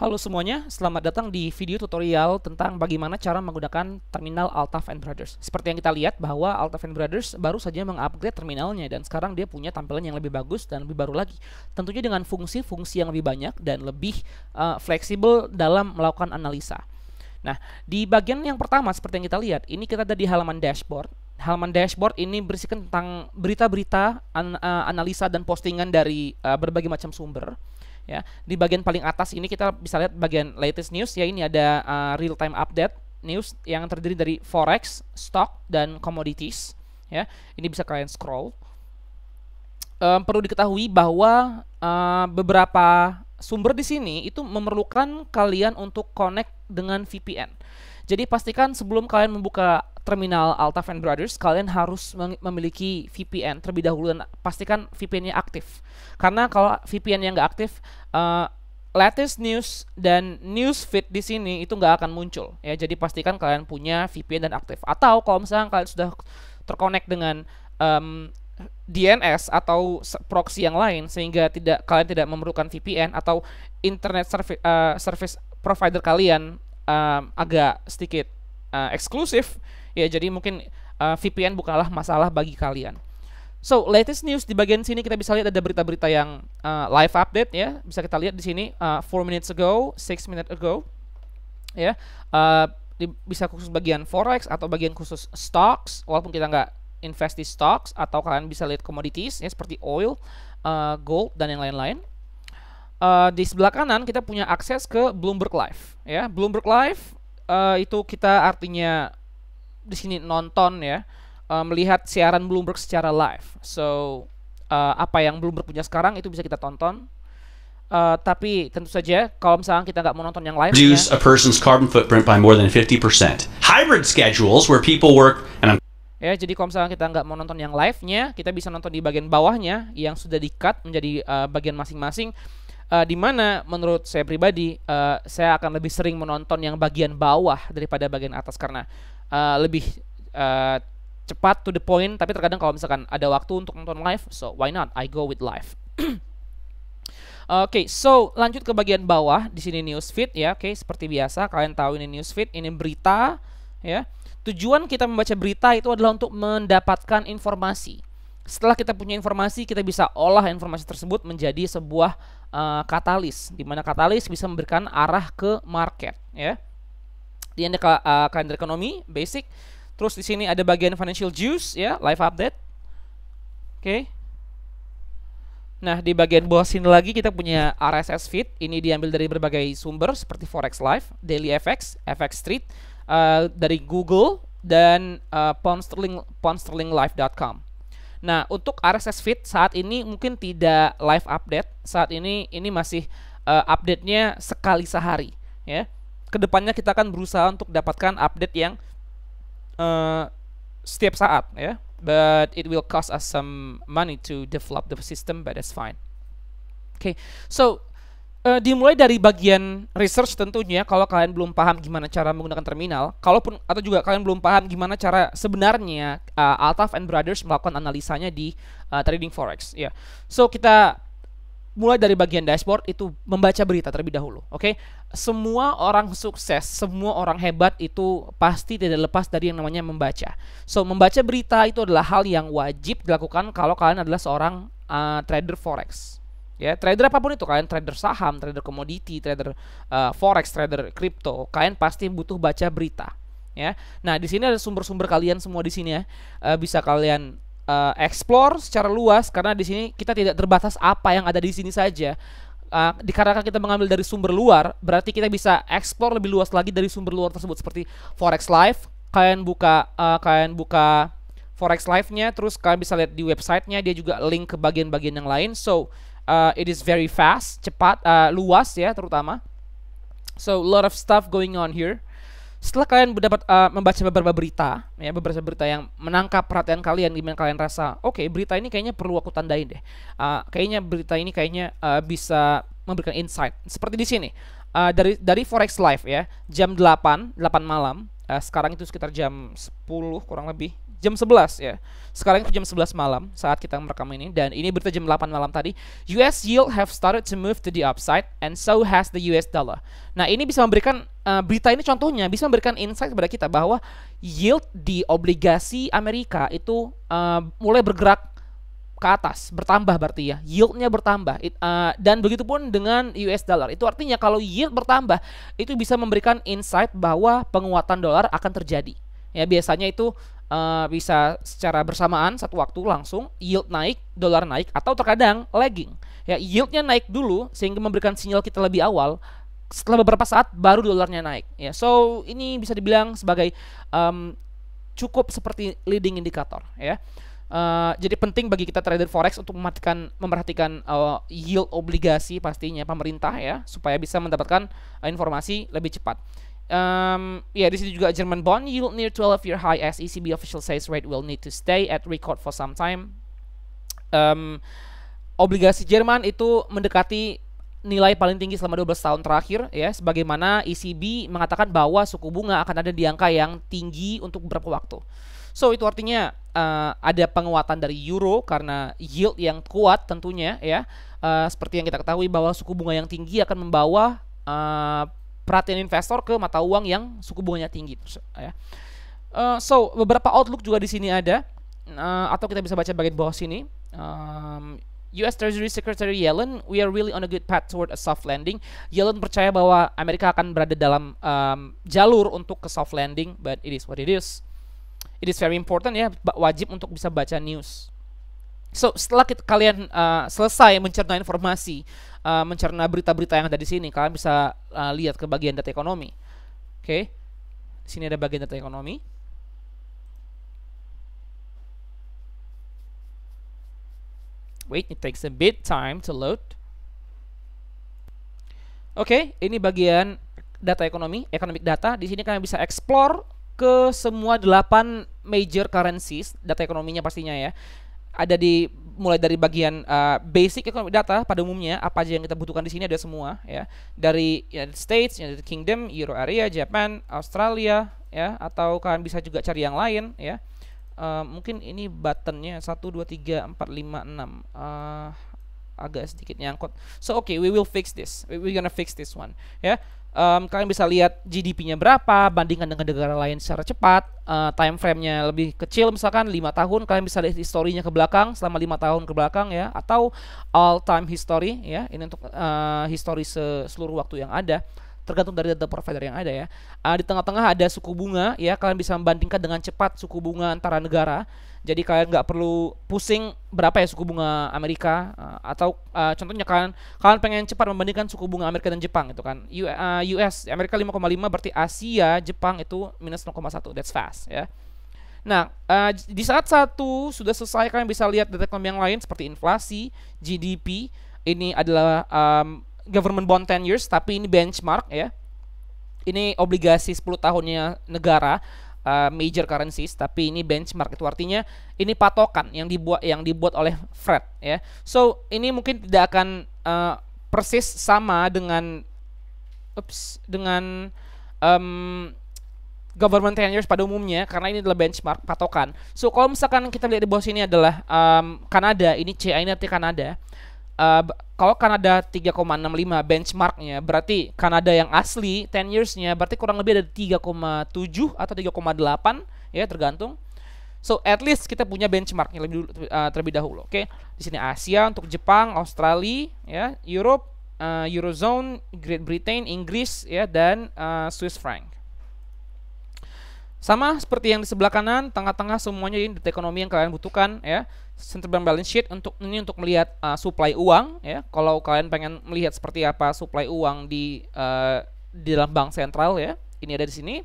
Halo semuanya, selamat datang di video tutorial tentang bagaimana cara menggunakan terminal Altaf & Brothers. Seperti yang kita lihat bahwa Altaf & Brothers baru saja mengupgrade terminalnya dan sekarang dia punya tampilan yang lebih bagus dan lebih baru lagi. Tentunya dengan fungsi-fungsi yang lebih banyak dan lebih fleksibel dalam melakukan analisa. Nah, di bagian yang pertama seperti yang kita lihat, ini kita ada di halaman dashboard. Halaman dashboard ini berisikan tentang berita-berita, analisa dan postingan dari berbagai macam sumber. Ya, di bagian paling atas ini kita bisa lihat bagian latest news ya, ini ada real time update news yang terdiri dari forex, stock dan commodities ya. Ini bisa kalian scroll. Perlu diketahui bahwa beberapa sumber di sini itu memerlukan kalian untuk connect dengan VPN. Jadi pastikan sebelum kalian membuka terminal Altaf & Brothers, kalian harus memiliki VPN terlebih dahulu dan pastikan VPN-nya aktif. Karena kalau VPN-nya nggak aktif, latest news dan news feed di sini itu nggak akan muncul. Ya, jadi pastikan kalian punya VPN dan aktif. Atau kalau misalnya kalian sudah terkonek dengan DNS atau proxy yang lain sehingga kalian tidak memerlukan VPN atau internet service provider kalian agak sedikit eksklusif, ya jadi mungkin VPN bukanlah masalah bagi kalian. So, latest news di bagian sini kita bisa lihat ada berita-berita yang live update ya. Bisa kita lihat di sini 4 minutes ago, 6 minutes ago. Ya. Bisa khusus bagian forex atau bagian khusus stocks walaupun kita nggak invest di stocks, atau kalian bisa lihat commodities ya seperti oil, gold dan yang lain-lain. Di sebelah kanan kita punya akses ke Bloomberg Live ya. Bloomberg Live itu kita artinya di sini nonton ya, melihat siaran Bloomberg secara live. So apa yang Bloomberg punya sekarang itu bisa kita tonton. Tapi tentu saja kalau misalnya kita nggak mau nonton yang live, reduce a person's carbon footprint by more than 50%. Hybrid schedules where people work and ya, jadi kalau misalnya kita nggak mau nonton yang live-nya, kita bisa nonton di bagian bawahnya yang sudah di-cut menjadi bagian masing-masing. Di mana menurut saya pribadi saya akan lebih sering menonton yang bagian bawah daripada bagian atas karena lebih cepat to the point. Tapi terkadang kalau misalkan ada waktu untuk nonton live, so why not I go with live. Oke, so lanjut ke bagian bawah. Di sini newsfeed ya. Oke, seperti biasa kalian tahu ini newsfeed, ini berita ya. Tujuan kita membaca berita itu adalah untuk mendapatkan informasi. Setelah kita punya informasi, kita bisa olah informasi tersebut menjadi sebuah katalis, di mana katalis bisa memberikan arah ke market ya. Di ada kalender ekonomi basic. Terus di sini ada bagian financial juice ya, live update. Oke. Nah, di bagian bawah sini lagi kita punya RSS feed. Ini diambil dari berbagai sumber seperti Forex Live, Daily FX, FX Street, dari Google dan poundsterlinglive.com. Nah, untuk RSS feed saat ini mungkin tidak live update. Saat ini masih update-nya sekali sehari ya. Kedepannya kita akan berusaha untuk dapatkan update yang setiap saat ya. But it will cost us some money to develop the system, but that's fine. Okay, so dimulai dari bagian research tentunya. Kalau kalian belum paham gimana cara menggunakan terminal, atau juga kalian belum paham gimana cara sebenarnya Altaf & Brothers melakukan analisanya di trading forex ya. So kita mulai dari bagian dashboard, itu membaca berita terlebih dahulu. Oke, semua orang sukses, semua orang hebat itu pasti tidak lepas dari yang namanya membaca. So membaca berita itu adalah hal yang wajib dilakukan kalau kalian adalah seorang trader forex. Ya, trader apapun itu, kalian trader saham, trader komoditi, trader forex, trader crypto, kalian pasti butuh baca berita. Ya, nah di sini ada sumber-sumber kalian semua di sini ya, bisa kalian explore secara luas karena di sini kita tidak terbatas apa yang ada di sini saja. Dikarenakan kita mengambil dari sumber luar, berarti kita bisa explore lebih luas lagi dari sumber luar tersebut seperti Forex Live. Kalian buka Forex Live-nya, terus kalian bisa lihat di websitenya, dia juga link ke bagian-bagian yang lain. So it is very fast, cepat, luas ya terutama. So a lot of stuff going on here. Setelah kalian dapat membaca beberapa berita ya, beberapa berita yang menangkap perhatian kalian, dimana kalian rasa oke, berita ini kayaknya perlu aku tandain deh. Kayaknya berita ini bisa memberikan insight. Seperti di sini dari Forex Live ya, jam 8 malam. Sekarang itu sekitar jam 10 kurang lebih, jam 11 ya. Sekarang itu jam 11 malam saat kita merekam ini, dan ini berita jam 8 malam tadi. US yield have started to move to the upside and so has the US dollar. Nah, ini bisa memberikan berita ini contohnya bisa memberikan insight kepada kita bahwa yield di obligasi Amerika itu mulai bergerak ke atas, bertambah berarti ya. Yieldnya bertambah. Dan begitu pun dengan US dollar. Itu artinya kalau yield bertambah, itu bisa memberikan insight bahwa penguatan dolar akan terjadi. Ya, biasanya itu bisa secara bersamaan satu waktu langsung yield naik, dolar naik, atau terkadang lagging. Ya, yieldnya naik dulu sehingga memberikan sinyal kita lebih awal. Setelah beberapa saat baru dolarnya naik. Ya, so ini bisa dibilang sebagai cukup seperti leading indicator. Ya, jadi penting bagi kita trader forex untuk memperhatikan yield obligasi pastinya pemerintah ya, supaya bisa mendapatkan informasi lebih cepat. Ya, di sini juga German bond yield near 12-year high as ECB official says rate will need to stay at record for some time. Obligasi Jerman itu mendekati nilai paling tinggi selama 12 tahun terakhir ya, sebagaimana ECB mengatakan bahwa suku bunga akan ada di angka yang tinggi untuk beberapa waktu. So itu artinya ada penguatan dari euro karena yield yang kuat tentunya ya. Seperti yang kita ketahui bahwa suku bunga yang tinggi akan membawa perhatian investor ke mata uang yang suku bunganya tinggi ya. So beberapa outlook juga di sini ada, atau kita bisa baca bagian bawah sini. US Treasury Secretary Yellen, we are really on a good path toward a soft landing. Yellen percaya bahwa Amerika akan berada dalam jalur untuk ke soft landing, but it is what it is. It is very important ya, wajib untuk bisa baca news. So setelah kalian selesai mencerna informasi, mencerna berita-berita yang ada di sini, kalian bisa lihat ke bagian data ekonomi. Oke, di sini ada bagian data ekonomi. Wait, it takes a bit time to load. Oke, ini bagian data ekonomi, economic data. Di sini kalian bisa explore ke semua 8 major currencies, data ekonominya pastinya ya. Ada mulai dari bagian basic economic data pada umumnya, apa aja yang kita butuhkan di sini ada semua ya. Dari United States, United Kingdom, Euro area, Japan, Australia ya, atau kalian bisa juga cari yang lain ya. Mungkin ini buttonnya 1, 2, 3, 4, 5, 6 agak sedikit nyangkut. So okay, we will fix this. We're gonna fix this one ya. Kalian bisa lihat GDP-nya berapa, bandingkan dengan negara lain secara cepat. Time frame-nya lebih kecil, misalkan 5 tahun, kalian bisa lihat historinya ke belakang selama 5 tahun ke belakang ya, atau all time history ya. Ini untuk history seluruh waktu yang ada, tergantung dari data provider yang ada ya. Di tengah-tengah ada suku bunga ya, kalian bisa membandingkan dengan cepat suku bunga antara negara. Jadi kalian nggak perlu pusing berapa ya suku bunga Amerika, atau contohnya kalian pengen cepat membandingkan suku bunga Amerika dan Jepang itu kan. US Amerika 5,5, berarti Asia Jepang itu minus 0,1. That's fast ya. Nah, di saat satu sudah selesai, kalian bisa lihat data ekonomi yang lain seperti inflasi, GDP. Ini adalah government bond 10 years, tapi ini benchmark ya. Ini obligasi 10 tahunnya negara, major currencies, tapi ini benchmark, itu artinya ini patokan yang dibuat oleh Fed ya. So ini mungkin tidak akan persis sama dengan government 10 years pada umumnya, karena ini adalah benchmark, patokan. So kalau misalkan kita lihat di bawah sini adalah Kanada, ini CA ini arti Kanada. Kalau Kanada 3,65 benchmarknya, berarti Kanada yang asli 10 years-nya berarti kurang lebih ada 3,7 atau 3,8 ya, tergantung. So at least kita punya benchmarknya terlebih dahulu. Oke, di sini Asia untuk Jepang, Australia ya, Europe, Eurozone, Great Britain, Inggris ya, dan Swiss franc. Sama seperti yang di sebelah kanan, tengah-tengah semuanya ini data ekonomi yang kalian butuhkan ya. Central Bank Balance Sheet untuk melihat supply uang ya. Kalau kalian pengen melihat seperti apa supply uang di dalam bank sentral ya, ini ada di sini.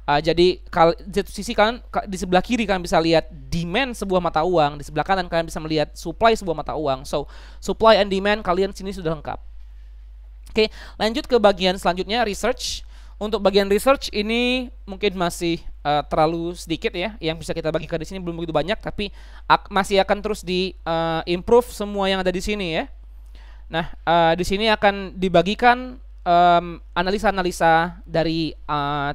Jadi di sisi kalian di sebelah kiri kalian bisa lihat demand sebuah mata uang, di sebelah kanan kalian bisa melihat supply sebuah mata uang. So supply and demand kalian sini sudah lengkap. Oke, lanjut ke bagian selanjutnya, research. Untuk bagian research ini mungkin masih terlalu sedikit ya, yang bisa kita bagikan di sini belum begitu banyak, tapi masih akan terus di improve semua yang ada di sini ya. Nah, di sini akan dibagikan analisa-analisa dari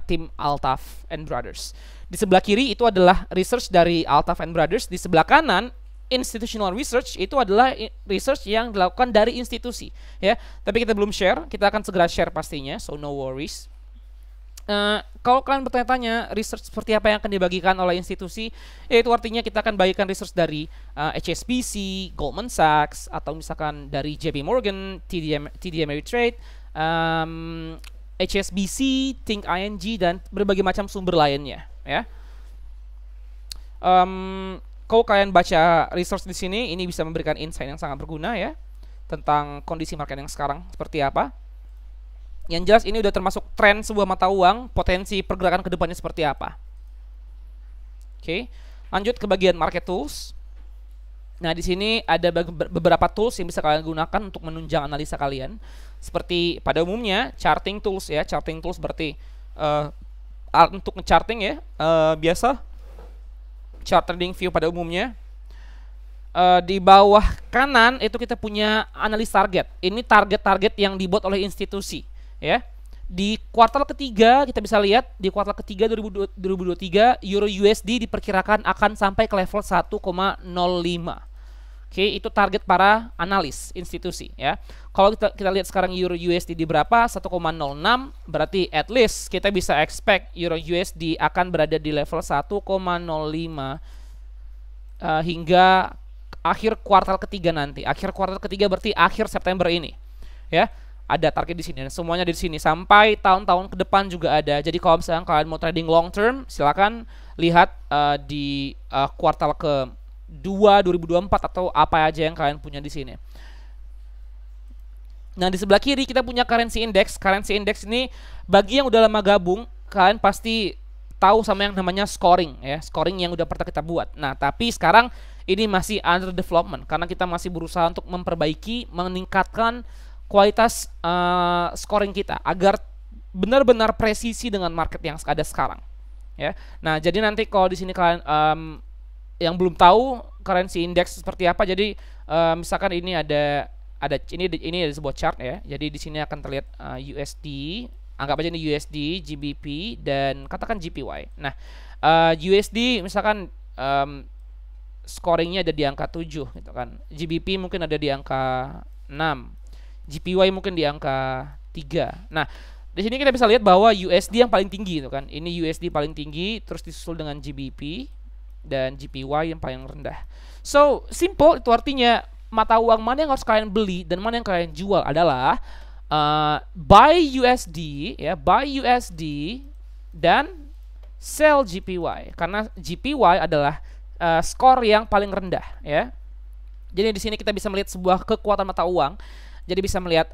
tim Altaf and Brothers. Di sebelah kiri itu adalah research dari Altaf and Brothers. Di sebelah kanan institutional research itu adalah research yang dilakukan dari institusi, ya. Tapi kita belum share, kita akan segera share pastinya, so no worries. Kalau kalian bertanya-tanya research seperti apa yang akan dibagikan oleh institusi, itu artinya kita akan bagikan research dari HSBC, Goldman Sachs, atau misalkan dari JP Morgan, TD Ameritrade, HSBC, Think ING, dan berbagai macam sumber lainnya, ya. Kalau kalian baca research di sini, ini bisa memberikan insight yang sangat berguna, ya, tentang kondisi market yang sekarang seperti apa. Yang jelas ini udah termasuk tren sebuah mata uang, potensi pergerakan kedepannya seperti apa. Oke, lanjut ke bagian market tools. Nah, di sini ada beberapa tools yang bisa kalian gunakan untuk menunjang analisa kalian. Seperti pada umumnya charting tools, ya. Charting tools berarti untuk nge-charting, ya, biasa chart trading view pada umumnya. Di bawah kanan itu kita punya analis target. Ini target-target yang dibuat oleh institusi, ya. Di kuartal ketiga kita bisa lihat di kuartal ketiga 2023 Euro USD diperkirakan akan sampai ke level 1,05. Oke, itu target para analis institusi, ya. Kalau kita lihat sekarang Euro USD di berapa? 1,06, berarti at least kita bisa expect Euro USD akan berada di level 1,05 hingga akhir kuartal ketiga nanti. Akhir kuartal ketiga berarti akhir September ini, ya. Ada target di sini dan semuanya di sini sampai tahun-tahun ke depan juga ada. Jadi kalau misalnya kalian mau trading long term, silakan lihat di kuartal ke-2 2024 atau apa aja yang kalian punya di sini. Nah, di sebelah kiri kita punya currency index. Currency index ini bagi yang udah lama gabung, kalian pasti tahu sama yang namanya scoring, ya. Scoring yang udah pernah kita buat. Nah, tapi sekarang ini masih under development karena kita masih berusaha untuk memperbaiki, meningkatkan kualitas scoring kita agar benar-benar presisi dengan market yang ada sekarang, ya. Nah, jadi nanti kalau di sini kalian yang belum tahu currency index seperti apa, jadi misalkan ini ada ini ada sebuah chart, ya. Jadi di sini akan terlihat USD, anggap aja ini USD, GBP, dan katakan JPY. Nah, USD misalkan scoringnya ada di angka 7 gitu kan. GBP mungkin ada di angka 6. JPY mungkin di angka 3. Nah, di sini kita bisa lihat bahwa USD yang paling tinggi gitu kan. Ini USD paling tinggi, terus disusul dengan GBP dan JPY yang paling rendah. So, simple, itu artinya mata uang mana yang harus kalian beli dan mana yang kalian jual adalah buy USD, ya, buy USD dan sell JPY, karena JPY adalah skor yang paling rendah, ya. Jadi di sini kita bisa melihat sebuah kekuatan mata uang. Jadi bisa melihat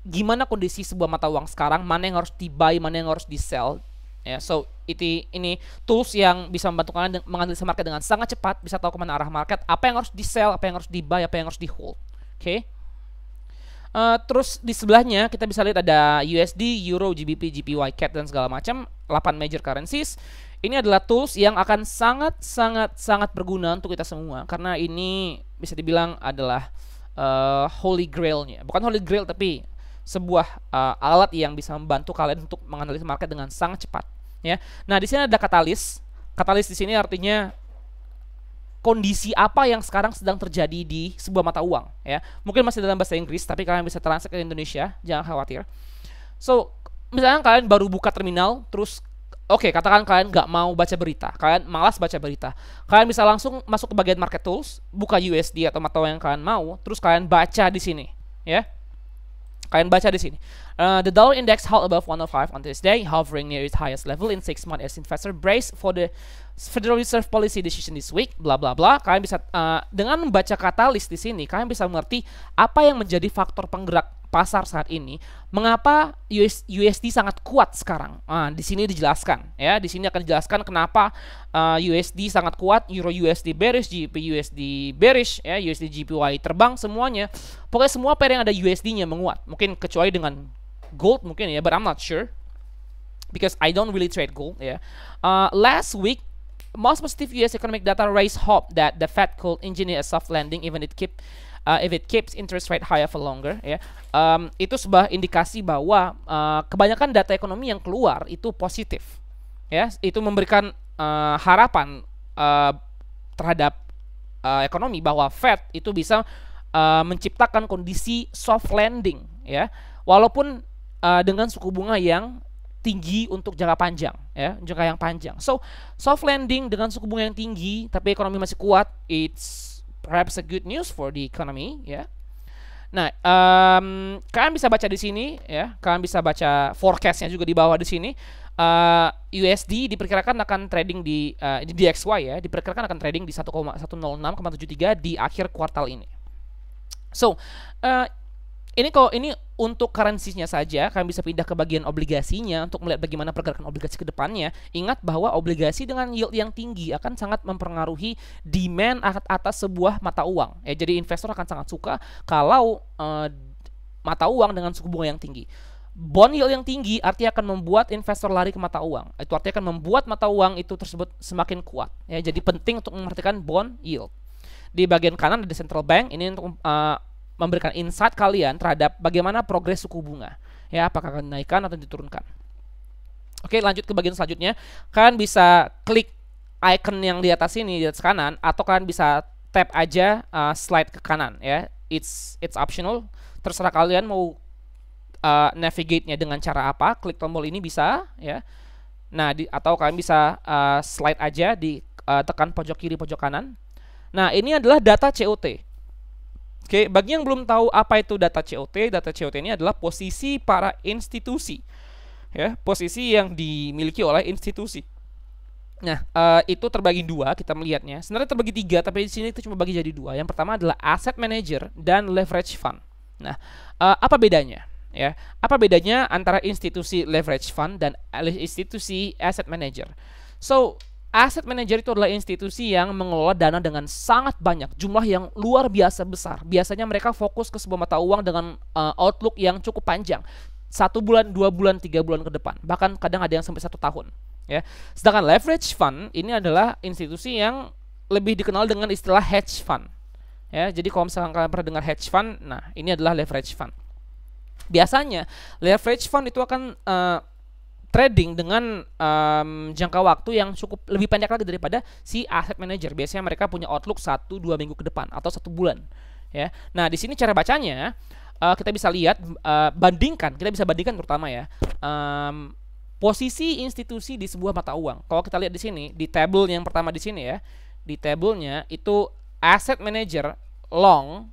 gimana kondisi sebuah mata uang sekarang, mana yang harus di-buy, mana yang harus di-sell, ya. So ini tools yang bisa membantu kalian menganalisa market dengan sangat cepat, bisa tahu kemana arah market, apa yang harus di-sell, apa yang harus di-buy, apa yang harus di-hold. Oke. Terus di sebelahnya kita bisa lihat ada USD, Euro, GBP, JPY, CAD dan segala macam, 8 major currencies. Ini adalah tools yang akan sangat berguna untuk kita semua karena ini bisa dibilang adalah holy grail-nya. Bukan holy grail tapi sebuah alat yang bisa membantu kalian untuk menganalisa market dengan sangat cepat, ya. Nah, di sini ada katalis. Katalis di sini artinya kondisi apa yang sekarang sedang terjadi di sebuah mata uang, ya. Mungkin masih dalam bahasa Inggris tapi kalian bisa translate ke Indonesia, jangan khawatir. So, misalnya kalian baru buka terminal, terus oke, katakan kalian nggak mau baca berita, kalian malas baca berita, kalian bisa langsung masuk ke bagian market tools, buka USD atau mata uang yang kalian mau, terus kalian baca di sini, ya. Kalian baca di sini. The dollar index held above 105 on Tuesday, hovering near its highest level in 6 months as investor brace for the Federal Reserve policy decision this week. Bla bla bla. Kalian bisa dengan membaca katalis di sini, kalian bisa mengerti apa yang menjadi faktor penggerak pasar saat ini. Mengapa USD sangat kuat sekarang? Di sini dijelaskan, ya. Di sini akan dijelaskan kenapa USD sangat kuat, Euro USD bearish, GBP USD bearish, ya, USD JPY terbang semuanya. Pokoknya semua pair yang ada USD-nya menguat. Mungkin kecuali dengan gold mungkin, ya, but I'm not sure because I don't really trade gold, ya. Last week, most positive US economic data raised hope that the Fed could engineer a soft landing even if it keeps interest rate higher for longer, ya. Itu sebuah indikasi bahwa kebanyakan data ekonomi yang keluar itu positif, ya, itu memberikan harapan terhadap ekonomi bahwa Fed itu bisa menciptakan kondisi soft landing, ya, walaupun dengan suku bunga yang tinggi untuk jangka panjang, ya, jangka yang panjang. So soft landing dengan suku bunga yang tinggi tapi ekonomi masih kuat, it's perhaps a good news for the economy, ya. Nah, kalian bisa baca di sini, ya, kalian bisa baca forecastnya juga di bawah di sini. USD diperkirakan akan trading di DXY, ya, diperkirakan akan trading di 1,106,73 di akhir kuartal ini. So, ini untuk currency-nya saja. Kalian bisa pindah ke bagian obligasinya untuk melihat bagaimana pergerakan obligasi ke depannya. Ingat bahwa obligasi dengan yield yang tinggi akan sangat mempengaruhi demand atas sebuah mata uang. Ya, jadi investor akan sangat suka kalau mata uang dengan suku bunga yang tinggi. Bond yield yang tinggi artinya akan membuat investor lari ke mata uang. Itu artinya akan membuat mata uang itu tersebut semakin kuat. Ya, jadi penting untuk memperhatikan bond yield. Di bagian kanan ada central bank. Ini untuk memberikan insight kalian terhadap bagaimana progres suku bunga, ya, apakah akan dinaikkan atau diturunkan. Oke, lanjut ke bagian selanjutnya. Kalian bisa klik icon yang di atas ini, di atas kanan, atau kalian bisa tap aja slide ke kanan, ya. It's optional, terserah kalian mau navigate-nya dengan cara apa. Klik tombol ini bisa, ya. Nah, atau kalian bisa slide aja di tekan pojok kiri, pojok kanan. Nah, ini adalah data COT. Oke, bagi yang belum tahu apa itu data COT ini adalah posisi para institusi, ya, posisi yang dimiliki oleh institusi. Nah, itu terbagi dua, kita melihatnya. Sebenarnya terbagi tiga, tapi di sini itu cuma bagi jadi dua. Yang pertama adalah asset manager dan leverage fund. Nah, apa bedanya? Ya, apa bedanya antara institusi leverage fund dan institusi asset manager? So, asset manager itu adalah institusi yang mengelola dana dengan sangat banyak, jumlah yang luar biasa besar. Biasanya mereka fokus ke sebuah mata uang dengan outlook yang cukup panjang, 1 bulan, 2 bulan, 3 bulan ke depan, bahkan kadang ada yang sampai 1 tahun. Ya. Sedangkan leverage fund ini adalah institusi yang lebih dikenal dengan istilah hedge fund. Ya, jadi kalau misalkan kalian pernah dengar hedge fund, nah ini adalah leverage fund. Biasanya leverage fund itu akan trading dengan jangka waktu yang cukup lebih pendek lagi daripada si asset manager. Biasanya mereka punya outlook 1-2 minggu ke depan atau 1 bulan. Ya. Nah, di sini cara bacanya kita bisa lihat, kita bisa bandingkan terutama, ya, posisi institusi di sebuah mata uang. Kalau kita lihat di sini di table yang pertama di sini, ya, di tabelnya itu asset manager long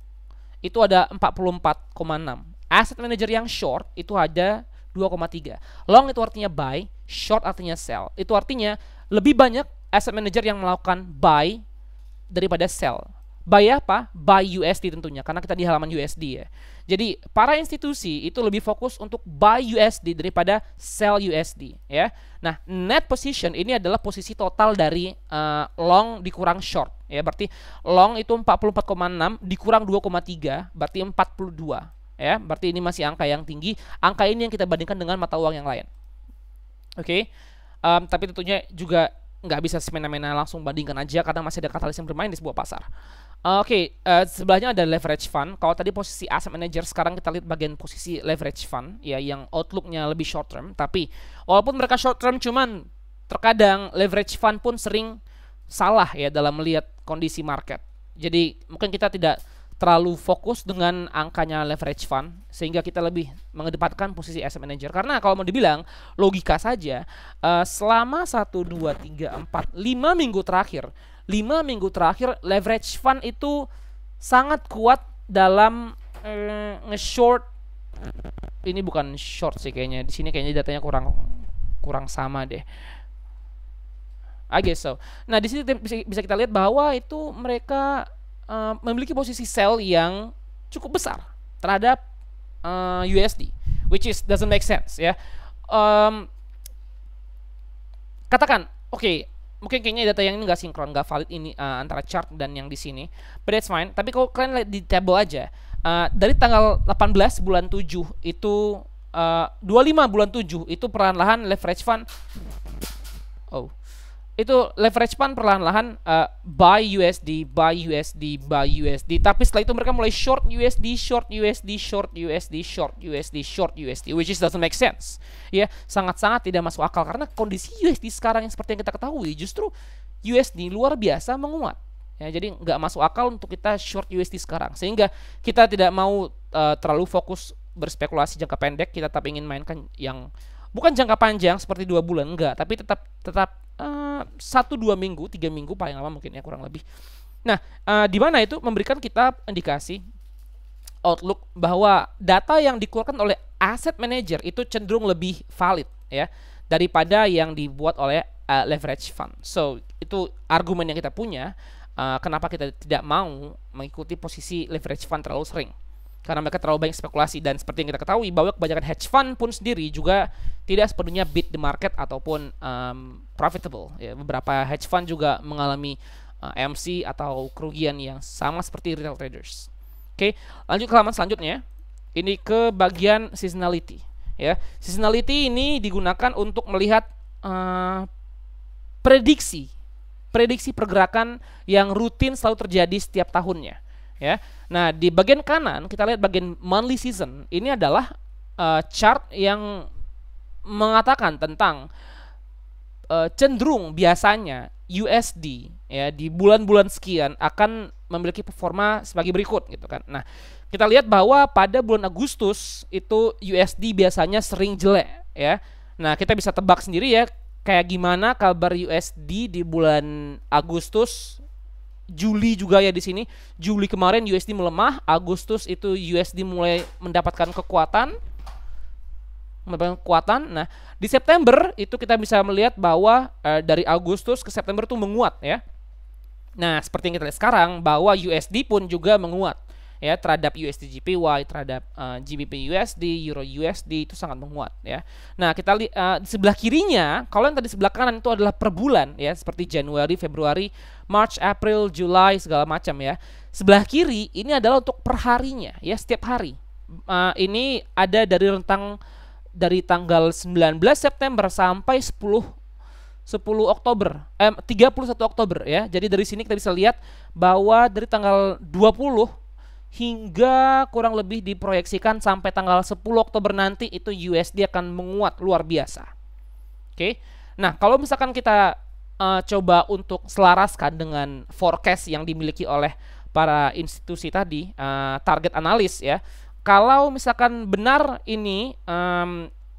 itu ada 44,6. Asset manager yang short itu ada 2,3. Long itu artinya buy, short artinya sell. Itu artinya lebih banyak asset manager yang melakukan buy daripada sell. Buy apa? Buy USD tentunya, karena kita di halaman USD, ya. Jadi para institusi itu lebih fokus untuk buy USD daripada sell USD, ya. Nah, net position ini adalah posisi total dari long dikurang short, ya. Berarti long itu 44,6 dikurang 2,3 berarti 42. Ya, berarti ini masih angka yang tinggi. Angka ini yang kita bandingkan dengan mata uang yang lain. Oke, tapi tentunya juga nggak bisa semena-mena langsung bandingkan aja karena masih ada katalis yang bermain di sebuah pasar. Oke, sebelahnya ada leverage fund. Kalau tadi posisi asset manager, sekarang kita lihat bagian posisi leverage fund, ya, yang outlooknya lebih short term. Tapi walaupun mereka short term, cuman terkadang leverage fund pun sering salah, ya, dalam melihat kondisi market. Jadi mungkin kita tidak terlalu fokus dengan angkanya leverage fund, sehingga kita lebih mengedepankan posisi asset manager. Karena kalau mau dibilang logika saja, selama 1, 2, 3, 4, 5 minggu terakhir, 5 minggu terakhir leverage fund itu sangat kuat dalam nge-short. Ini bukan short sih kayaknya. Di sini kayaknya datanya kurang sama deh. I guess so. Nah, di sini bisa kita lihat bahwa itu mereka memiliki posisi sell yang cukup besar terhadap USD, which is doesn't make sense, ya. Katakan, oke, mungkin kayaknya data yang ini nggak sinkron, nggak valid ini antara chart dan yang di sini, but that's fine. Tapi kalau kalian lihat di table aja, dari tanggal 18 bulan 7 itu 25 bulan 7 itu perlahan-lahan leverage fund itu leverage fund perlahan-lahan buy USD, buy USD, buy USD. Tapi setelah itu mereka mulai short USD, short USD, short USD, short USD, short USD, which is doesn't make sense. Ya, sangat-sangat tidak masuk akal karena kondisi USD sekarang yang seperti yang kita ketahui justru USD luar biasa menguat. Ya, jadi nggak masuk akal untuk kita short USD sekarang. Sehingga kita tidak mau terlalu fokus berspekulasi jangka pendek. Kita tetap ingin mainkan yang bukan jangka panjang seperti 2 bulan, enggak, tapi tetap 1-2 minggu, 3 minggu paling lama mungkin ya, kurang lebih. Nah, di mana itu memberikan kita indikasi outlook bahwa data yang dikeluarkan oleh asset manager itu cenderung lebih valid ya daripada yang dibuat oleh leverage fund. So, itu argumen yang kita punya kenapa kita tidak mau mengikuti posisi leverage fund terlalu sering. Karena mereka terlalu banyak spekulasi, dan seperti yang kita ketahui bahwa kebanyakan hedge fund pun sendiri juga tidak sepenuhnya beat the market ataupun profitable. Ya, beberapa hedge fund juga mengalami MC atau kerugian yang sama seperti retail traders. Oke, lanjut ke halaman selanjutnya. Ini ke bagian seasonality. Ya, seasonality ini digunakan untuk melihat prediksi pergerakan yang rutin selalu terjadi setiap tahunnya. Ya, nah di bagian kanan kita lihat bagian monthly season. Ini adalah chart yang mengatakan tentang cenderung biasanya USD ya di bulan-bulan sekian akan memiliki performa sebagai berikut gitu kan. Nah, kita lihat bahwa pada bulan Agustus itu USD biasanya sering jelek ya. Nah, kita bisa tebak sendiri ya kayak gimana kabar USD di bulan Agustus. Juli juga ya di sini. Juli kemarin USD melemah, Agustus itu USD mulai mendapatkan kekuatan. Nah, di September itu kita bisa melihat bahwa dari Agustus ke September itu menguat ya. Nah, seperti yang kita lihat sekarang bahwa USD pun juga menguat ya terhadap USD JPY, terhadap GBP USD, Euro USD itu sangat menguat ya. Nah, kita lihat di sebelah kirinya, kalau yang tadi sebelah kanan itu adalah per bulan ya, seperti Januari, Februari, March, April, July segala macam ya. Sebelah kiri ini adalah untuk per harinya ya, setiap hari. Ini ada dari rentang dari tanggal 19 September sampai 31 Oktober ya. Jadi dari sini kita bisa lihat bahwa dari tanggal 20 hingga kurang lebih diproyeksikan sampai tanggal 10 Oktober nanti itu USD akan menguat luar biasa. Oke. Nah, kalau misalkan kita coba untuk selaraskan dengan forecast yang dimiliki oleh para institusi tadi, target analis ya. Kalau misalkan benar ini 20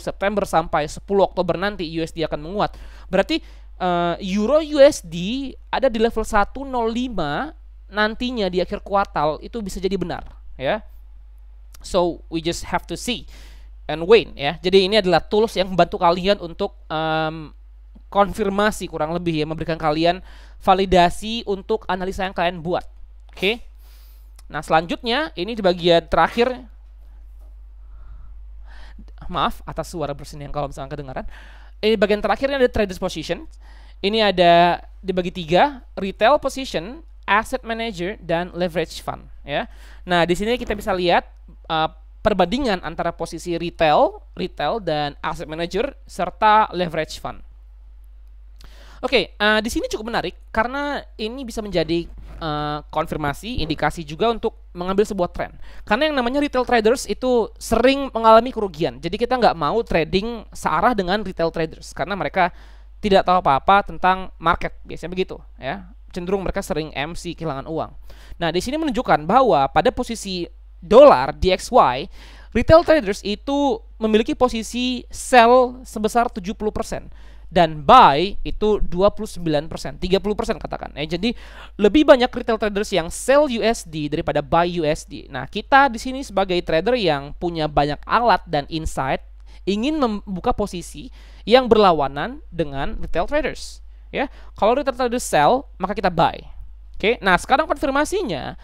September sampai 10 Oktober nanti USD akan menguat. Berarti Euro USD ada di level 105 nantinya di akhir kuartal itu bisa jadi benar ya. So we just have to see and wait ya. Jadi ini adalah tools yang membantu kalian untuk konfirmasi kurang lebih ya, memberikan kalian validasi untuk analisa yang kalian buat. Oke. Nah, selanjutnya ini di bagian terakhir. Maaf atas suara bersin yang kalau misalnya kedengaran. Ini bagian terakhirnya ada traders position. Ini ada dibagi 3, retail position, asset manager, dan leverage fund ya. Nah, di sini kita bisa lihat perbandingan antara posisi retail dan asset manager serta leverage fund. Oke, di sini cukup menarik karena ini bisa menjadi konfirmasi, indikasi juga untuk mengambil sebuah tren. Karena yang namanya retail traders itu sering mengalami kerugian. Jadi kita nggak mau trading searah dengan retail traders karena mereka tidak tahu apa-apa tentang market, biasanya begitu ya. Cenderung mereka sering MC, kehilangan uang. Nah, di sini menunjukkan bahwa pada posisi dolar DXY, retail traders itu memiliki posisi sell sebesar 70%. Dan buy itu 29%, 30% katakan. Jadi lebih banyak retail traders yang sell USD daripada buy USD. Nah, kita di sini sebagai trader yang punya banyak alat dan insight ingin membuka posisi yang berlawanan dengan retail traders. Ya, kalau retail traders sell, maka kita buy. Oke, nah sekarang konfirmasinya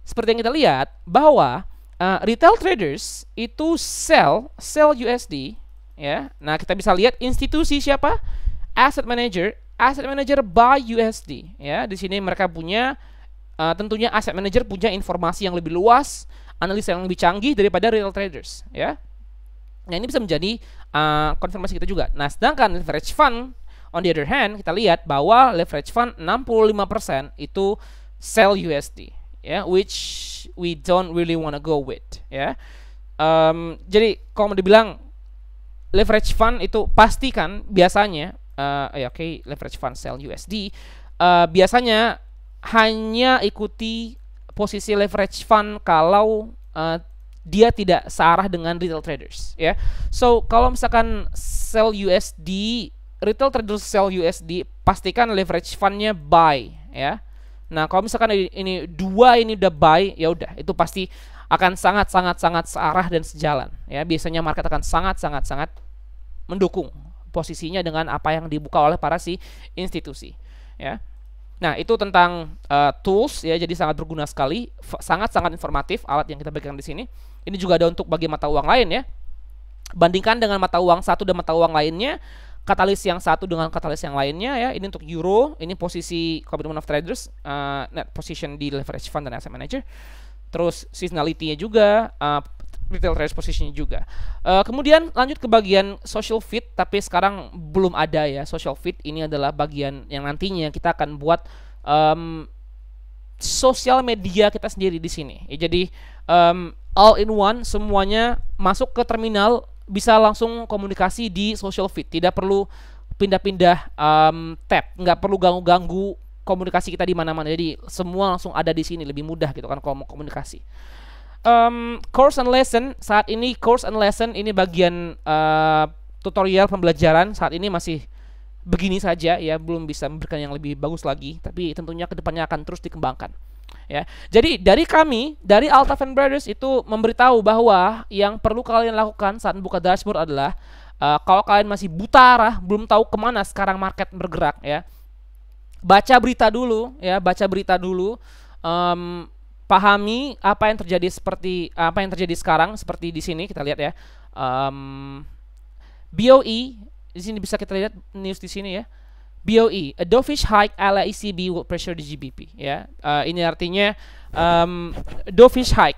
seperti yang kita lihat bahwa retail traders itu sell USD. Ya, nah kita bisa lihat institusi siapa? Asset manager buy USD. Ya, di sini mereka punya tentunya asset manager punya informasi yang lebih luas, analisa yang lebih canggih daripada retail traders. Ya, Nah, ini bisa menjadi konfirmasi kita juga. Nah, sedangkan leverage fund on the other hand, kita lihat bahwa leverage fund 65% itu sell USD, ya, which we don't really wanna go with, ya. Jadi kalau mau dibilang leverage fund itu pastikan biasanya leverage fund sell USD biasanya hanya ikuti posisi leverage fund kalau dia tidak searah dengan retail traders, ya. So kalau misalkan sell USD, retail traders sell USD, pastikan leverage fundnya buy, ya. Nah, kalau misalkan ini udah buy, ya udah, itu pasti akan sangat searah dan sejalan, ya. Biasanya market akan sangat mendukung posisinya dengan apa yang dibuka oleh para si institusi, ya. Nah, itu tentang tools, ya. Jadi sangat berguna sekali, sangat informatif alat yang kita berikan di sini. Ini juga ada untuk bagi mata uang lain, ya. Bandingkan dengan mata uang satu dan mata uang lainnya, katalis yang satu dengan katalis yang lainnya, ya. Ini untuk euro, ini posisi commitment of traders, net position di leverage fund dan asset manager. Terus seasonality-nya juga, retail traders position-nya juga. Kemudian lanjut ke bagian social feed, tapi sekarang belum ada, ya. Social feed ini adalah bagian yang nantinya kita akan buat sosial media kita sendiri di sini. Ya, jadi all in one, semuanya masuk ke terminal, bisa langsung komunikasi di social feed, tidak perlu pindah-pindah tab, nggak perlu ganggu komunikasi kita di mana-mana. Jadi semua langsung ada di sini, lebih mudah gitu kan kalau mau komunikasi. Course and lesson, saat ini course and lesson ini bagian tutorial pembelajaran saat ini masih begini saja, ya, belum bisa memberikan yang lebih bagus lagi, tapi tentunya kedepannya akan terus dikembangkan, ya. Jadi dari kami, dari Altaf and Brothers itu memberitahu bahwa yang perlu kalian lakukan saat buka dashboard adalah kalau kalian masih buta arah, belum tahu kemana sekarang market bergerak, ya, baca berita dulu, ya, pahami apa yang terjadi sekarang, seperti di sini kita lihat, ya. BOE di sini bisa kita lihat news di sini, ya. BOE, a dovish hike ala ECB will pressure the GBP, ya. Ini artinya dovish hike,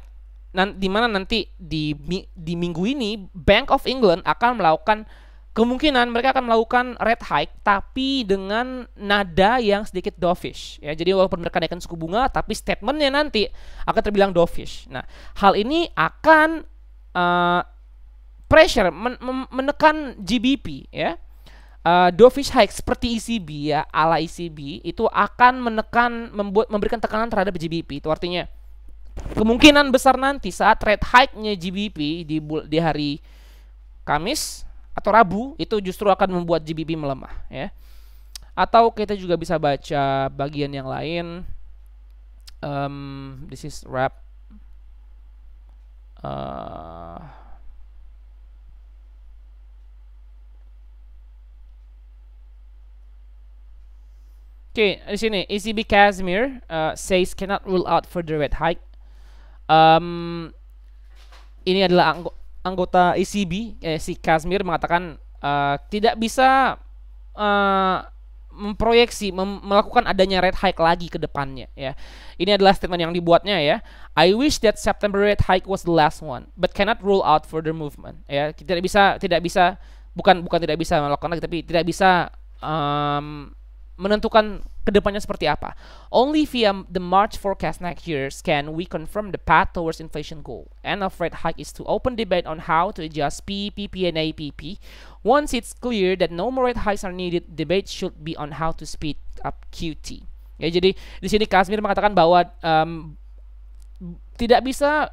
di mana nanti di minggu ini Bank of England akan melakukan, kemungkinan mereka akan melakukan rate hike tapi dengan nada yang sedikit dovish, ya. Jadi walaupun mereka naikkan suku bunga, tapi statementnya nanti akan terbilang dovish. Nah, hal ini akan pressure menekan GBP, ya. Dovish hike seperti ECB, ya, ala ECB itu akan memberikan tekanan terhadap GBP. Itu artinya kemungkinan besar nanti saat rate hike-nya GBP di hari Kamis atau Rabu itu justru akan membuat GBP melemah, ya. Atau kita juga bisa baca bagian yang lain. This is wrap. Oke, di sini ECB Casimir says cannot rule out further rate hike. Ini adalah anggota ECB, si Casimir mengatakan tidak bisa memproyeksi melakukan adanya rate hike lagi ke depannya, ya. Ini adalah statement yang dibuatnya, ya. I wish that September rate hike was the last one, but cannot rule out further movement, ya. Bukan tidak bisa melakukan lagi, tapi tidak bisa menentukan kedepannya seperti apa. Only via the March forecast next year can we confirm the path towards inflation goal. End of rate hike is to open debate on how to adjust P, PP, and APP. Once it's clear that no more rate hikes are needed, debate should be on how to speed up QT. Ya, jadi di sini Casimir mengatakan bahwa tidak bisa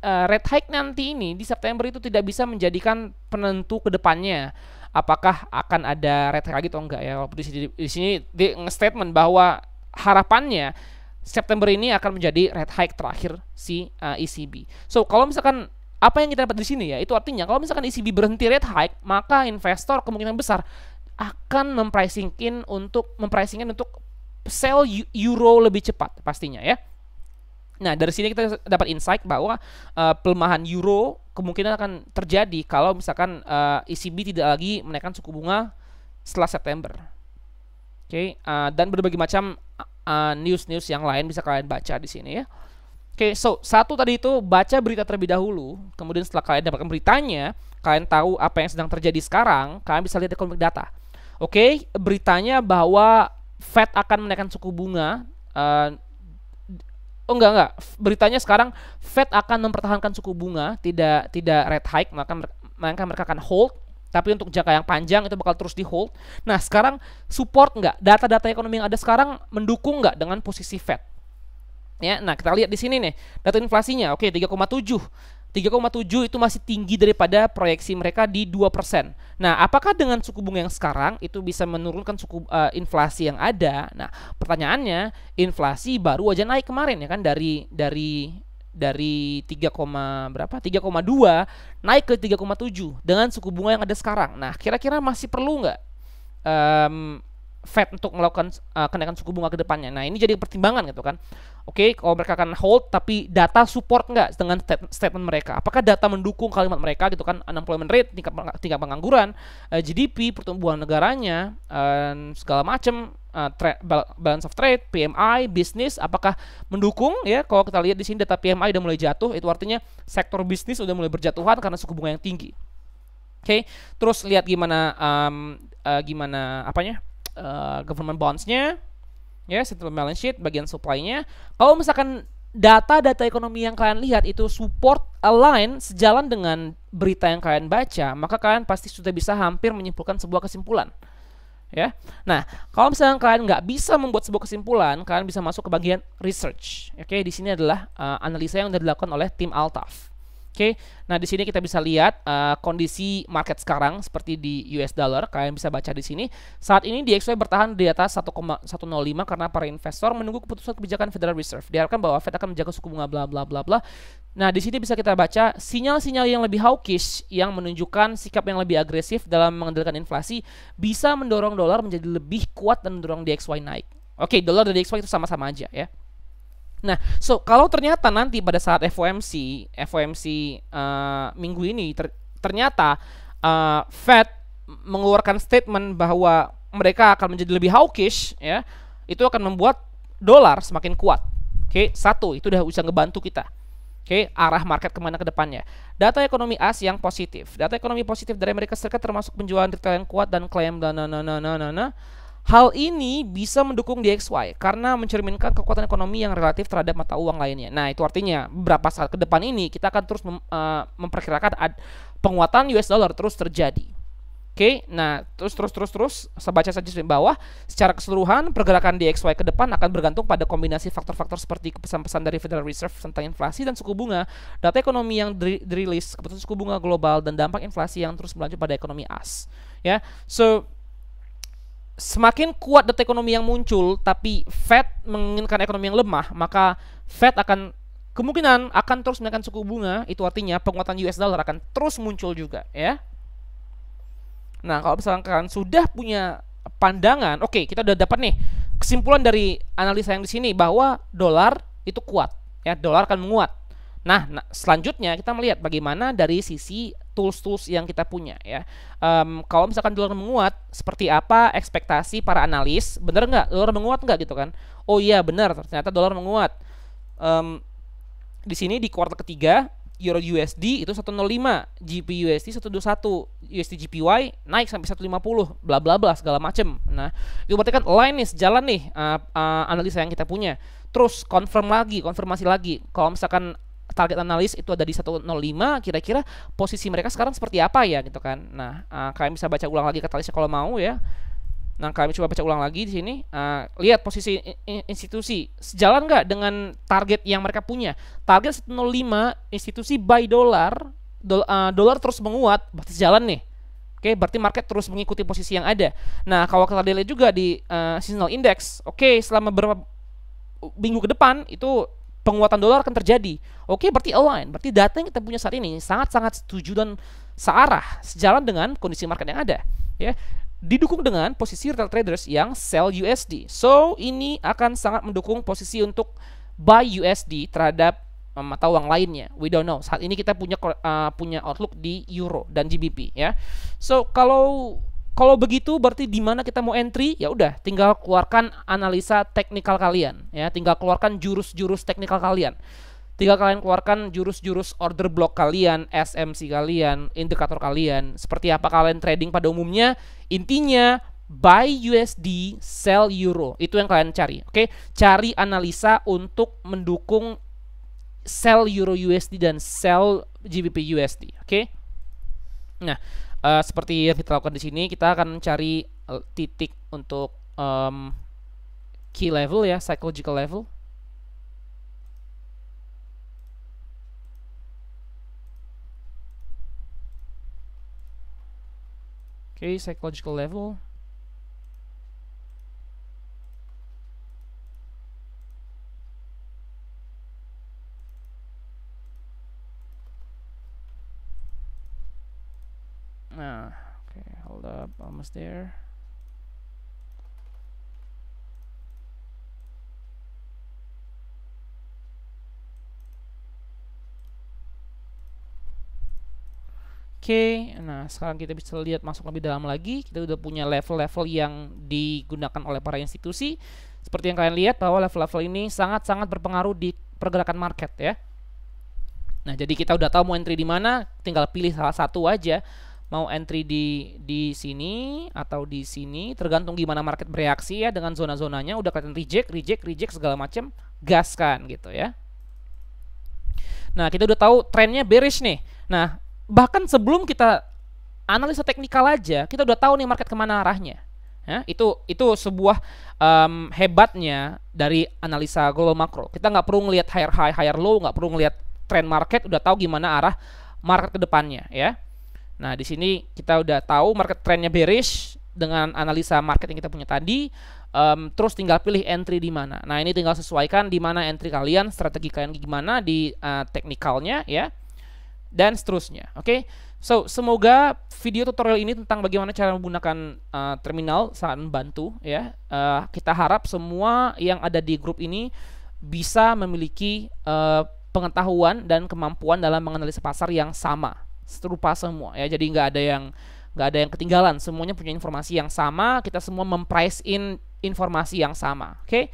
rate hike nanti ini di September itu tidak bisa menjadikan penentu kedepannya. Apakah akan ada rate hike lagi atau enggak, ya. Di sini di statement bahwa harapannya September ini akan menjadi rate hike terakhir si ECB. So kalau misalkan apa yang kita dapat di sini, ya, itu artinya kalau misalkan ECB berhenti rate hike, maka investor kemungkinan besar akan mempricingin untuk sell euro lebih cepat pastinya, ya. Nah, dari sini kita dapat insight bahwa pelemahan euro kemungkinan akan terjadi kalau misalkan ECB tidak lagi menaikkan suku bunga setelah September. Oke, dan berbagai macam news yang lain bisa kalian baca di sini, ya. Oke, so satu tadi itu baca berita terlebih dahulu, kemudian setelah kalian dapatkan beritanya, kalian tahu apa yang sedang terjadi sekarang, kalian bisa lihat economic data. Oke, beritanya bahwa Fed akan menaikkan suku bunga. Enggak. Beritanya sekarang Fed akan mempertahankan suku bunga, tidak rate hike, maka mereka akan hold. Tapi untuk jangka yang panjang itu bakal terus di hold. Nah, sekarang support nggak? Data-data ekonomi yang ada sekarang mendukung nggak dengan posisi Fed? Ya, nah kita lihat di sini nih, data inflasinya, oke 3,7. 3,7 itu masih tinggi daripada proyeksi mereka di 2%. Nah, apakah dengan suku bunga yang sekarang itu bisa menurunkan inflasi yang ada? Nah, pertanyaannya, inflasi baru aja naik kemarin ya kan dari 3, berapa? 3,2 naik ke 3,7 dengan suku bunga yang ada sekarang. Nah, kira-kira masih perlu nggak Fed untuk melakukan kenaikan suku bunga ke depannya? Nah, ini jadi pertimbangan gitu kan. Oke, kalau mereka akan hold, tapi data support nggak dengan statement mereka? Apakah data mendukung kalimat mereka gitu kan? Unemployment rate, tingkat pengangguran, GDP, pertumbuhan negaranya, segala macam, balance of trade, PMI, bisnis, apakah mendukung ya? Kalau kita lihat di sini data PMI udah mulai jatuh, itu artinya sektor bisnis udah mulai berjatuhan karena suku bunga yang tinggi. Oke, terus lihat gimana government bonds-nya, ya, settlement balance sheet, bagian supply-nya. Kalau misalkan data-data ekonomi yang kalian lihat itu support, align, sejalan dengan berita yang kalian baca, maka kalian pasti sudah bisa hampir menyimpulkan sebuah kesimpulan. Ya, nah kalau misalnya kalian nggak bisa membuat sebuah kesimpulan, kalian bisa masuk ke bagian research. Oke, di sini adalah analisa yang sudah dilakukan oleh tim Altaf. Oke, nah di sini kita bisa lihat kondisi market sekarang seperti di US dollar. Kalian bisa baca di sini. Saat ini DXY bertahan di atas 1,105 karena para investor menunggu keputusan kebijakan Federal Reserve. Diharapkan bahwa Fed akan menjaga suku bunga bla bla bla bla. Nah, di sini bisa kita baca sinyal-sinyal yang lebih hawkish yang menunjukkan sikap yang lebih agresif dalam mengendalikan inflasi bisa mendorong dolar menjadi lebih kuat dan mendorong DXY naik. Oke, dolar dan DXY itu sama-sama aja ya. Nah, so kalau ternyata nanti pada saat FOMC minggu ini ternyata Fed mengeluarkan statement bahwa mereka akan menjadi lebih hawkish, ya, itu akan membuat dolar semakin kuat. Oke, satu itu udah bisa ngebantu kita. Oke, arah market kemana ke depannya. Data ekonomi AS yang positif. Data ekonomi positif dari Amerika Serikat termasuk penjualan retail yang kuat dan klaim Hal ini bisa mendukung DXY karena mencerminkan kekuatan ekonomi yang relatif terhadap mata uang lainnya. Nah, itu artinya beberapa saat ke depan ini kita akan terus memperkirakan penguatan US dollar terus terjadi. Oke, nah terus saya baca saja di bawah. Secara keseluruhan pergerakan DXY ke depan akan bergantung pada kombinasi faktor-faktor seperti pesan-pesan dari Federal Reserve tentang inflasi dan suku bunga, data ekonomi yang dirilis, keputusan suku bunga global, dan dampak inflasi yang terus berlanjut pada ekonomi AS. Ya, so semakin kuat data ekonomi yang muncul, tapi Fed menginginkan ekonomi yang lemah, maka Fed akan kemungkinan akan terus menaikkan suku bunga. Itu artinya penguatan US dollar akan terus muncul juga, ya. Nah, kalau misalkan kalian sudah punya pandangan, oke, kita udah dapat nih kesimpulan dari analisa yang di sini bahwa dolar itu kuat, ya, dolar akan menguat. Nah, selanjutnya kita melihat bagaimana dari sisi tools-tools yang kita punya, ya. Kalau misalkan dolar menguat, seperti apa ekspektasi para analis? Bener nggak dolar menguat nggak gitu kan? Oh iya benar, ternyata dolar menguat. Di sini di kuartal ketiga Euro USD itu 105, GBP USD 121, USD JPY naik sampai 150, bla bla bla segala macem. Nah, itu berarti kan line nih, sejalan nih analisa yang kita punya. Terus konfirmasi lagi. Kalau misalkan target analis itu ada di 105, kira-kira posisi mereka sekarang seperti apa ya gitu kan. Nah, kalian bisa baca ulang lagi katalisnya kalau mau ya. Nah, kalian coba baca ulang lagi di sini. Lihat posisi institusi sejalan nggak dengan target yang mereka punya. Target 105 institusi buy dolar terus menguat, berarti sejalan nih. Oke, berarti market terus mengikuti posisi yang ada. Nah, kalau kita lihat juga di seasonal index, oke, selama beberapa minggu ke depan itu penguatan dolar akan terjadi. Oke, berarti align. Berarti data yang kita punya saat ini sangat-sangat setuju dan searah, sejalan dengan kondisi market yang ada, ya. Didukung dengan posisi retail traders yang sell USD. So, ini akan sangat mendukung posisi untuk buy USD terhadap mata uang lainnya. We don't know. Saat ini kita punya outlook di euro dan GBP, ya. So, kalau begitu berarti di mana kita mau entry? Ya udah, tinggal keluarkan analisa teknikal kalian, ya. Tinggal keluarkan jurus-jurus teknikal kalian. tinggal kalian keluarkan jurus-jurus order block kalian, SMC kalian, indikator kalian, seperti apa kalian trading pada umumnya. Intinya buy USD, sell euro, itu yang kalian cari. Oke, cari analisa untuk mendukung sell euro USD dan sell GBP USD. Oke, nah seperti yang kita lakukan di sini, kita akan mencari titik untuk key level ya, psychological level. Oke, psychological level. Nah, oke, hold up, almost there. Oke, nah sekarang kita bisa lihat masuk lebih dalam lagi. Kita udah punya level-level yang digunakan oleh para institusi. Seperti yang kalian lihat bahwa level-level ini sangat-sangat berpengaruh di pergerakan market ya. Nah, jadi kita udah tahu mau entry di mana, tinggal pilih salah satu aja. Mau entry di sini atau di sini, tergantung gimana market bereaksi ya, dengan zona-zonanya. Udah kelihatan reject segala macam, gaskan gitu ya. Nah, kita udah tahu trennya bearish nih. Nah, bahkan sebelum kita analisa teknikal aja, kita udah tahu nih market kemana arahnya. Ya, itu sebuah hebatnya dari analisa global makro. Kita nggak perlu ngelihat higher high, higher low, nggak perlu ngelihat trend market, udah tahu gimana arah market ke depannya ya. Nah, di sini kita udah tahu market trendnya bearish dengan analisa market yang kita punya tadi. Terus tinggal pilih entry di mana. Nah, ini tinggal sesuaikan di mana entry kalian, strategi kalian gimana di teknikalnya ya. Dan seterusnya. Oke, so semoga video tutorial ini tentang bagaimana cara menggunakan terminal sangat membantu ya. Kita harap semua yang ada di grup ini bisa memiliki pengetahuan dan kemampuan dalam menganalisa pasar yang sama, serupa semua ya. Jadi nggak ada yang ketinggalan, semuanya punya informasi yang sama, kita semua memprice in informasi yang sama. Oke,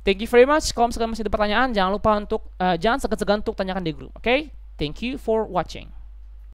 thank you very much. Kalau misalkan masih ada pertanyaan, jangan lupa untuk jangan segan-segan untuk tanyakan di grup. Oke, thank you for watching.